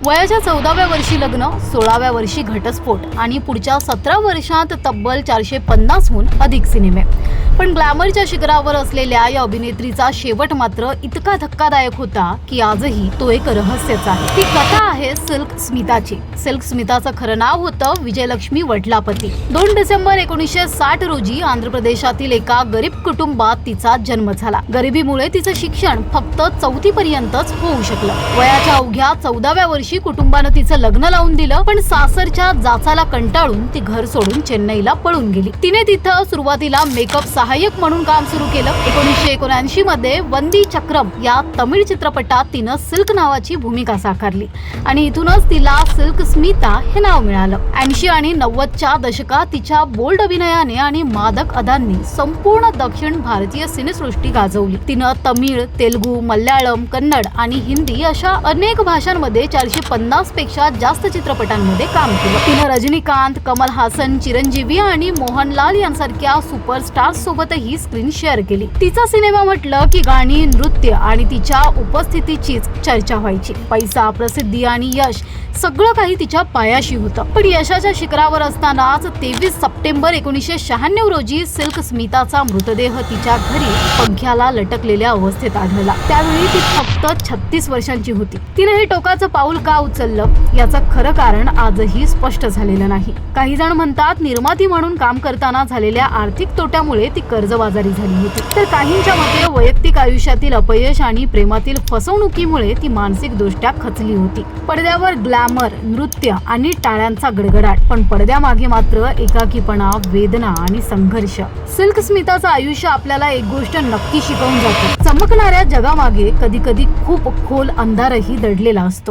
वयाच्या 14व्या वर्षी लग्न, 16व्या वर्षी घटस्फोट आणि पुढच्या 17 वर्षात तब्बल 450हून अधिक सिनेमे. पण ग्लॅमरच्या शिखरावर असलेल्या या अभिनेत्रीचा शेवट मात्र इतका धक्कादायक होता की आजही तो एक रहस्यच आहे. ती कथा आहे सिल्क स्मिताची. सिल्क स्मिताचं खरं नाव होतं विजयलक्ष्मी वडलापती. 2 डिसेंबर 1960 रोजी आंध्र प्रदेशातील एका गरीब कुटुंबात तिचा जन्म झाला. गरिबीमुळे तिचं शिक्षण फक्त 4थी पर्यंतच होऊ शकलं. वयाच्या अवघ्या 14व्या वर्षी कुटुंबानं तिचं लग्न लावून दिलं. पण सासरच्या जाचाला कंटाळून ती घर सोडून चेन्नईला पळून गेली. तिने तिथं सुरुवातीला मेकअप सहाय्यक म्हणून काम सुरू केलं. 1979 मध्ये वंदी चक्रम या तमिळ चित्रपटात तिनं सिल्क नावाची भूमिका साकारली आणि इथूनच तिला सिल्क स्मिता हे नाव मिळालं. 80 आणि 90च्या दशकात तिच्या बोल्ड अभिनयाने आणि मादक अदांनी संपूर्ण दक्षिण भारतीय सिनेसृष्टी गाजवली. तिनं तमिळ, तेलुगू, मल्याळम, कन्नड आणि हिंदी अशा अनेक भाषांमध्ये 450 पेक्षा जास्त चित्रपटांमध्ये काम केलं. तिनं रजनीकांत, कमल हासन, चिरंजीवी आणि मोहनलाल यांसारख्या सुपरस्टार सोबतही स्क्रीन शेअर केली. तिचा सिनेमा म्हटलं की गाणी, नृत्य आणि तिच्या उपस्थितीचीच चर्चा व्हायची. पैसा, प्रसिद्धी आणि यश सगळं काही तिच्या पायाशी होतं. पण यशाच्या शिखरावर असतानाच 23 सप्टेंबर 1996 रोजी सिल्क स्मिताचा मृतदेह तिच्या घरी पंख्याला लटकलेल्या अवस्थेत आढळला. त्यावेळी ती फक्त 36 वर्षांची होती. तिने हे टोकाचं पाऊल का उचललं याचं खरं कारण आजही स्पष्ट झालेलं नाही. काही जण म्हणतात निर्माती म्हणून काम करताना झालेल्या आर्थिक तोट्यामुळे ती कर्जबाजारी झाली होती, तर काहींच्या मते वैयक्तिक आयुष्यातील अपयश आणि प्रेमातील फसवणुकीमुळे ती मानसिक दृष्ट्या खचली होती. पडद्यावर ग्लॅमर, नृत्य आणि टाळ्यांचा गडगडाट, पण पडद्यामागे मात्र एकाकीपणा, वेदना आणि संघर्ष. सिल्क स्मिताचं आयुष्य आपल्याला एक गोष्ट नक्की शिकवून जाते: चमकणाऱ्या जगामागे कधी कधी खूप खोल अंधारही दडलेला असतो.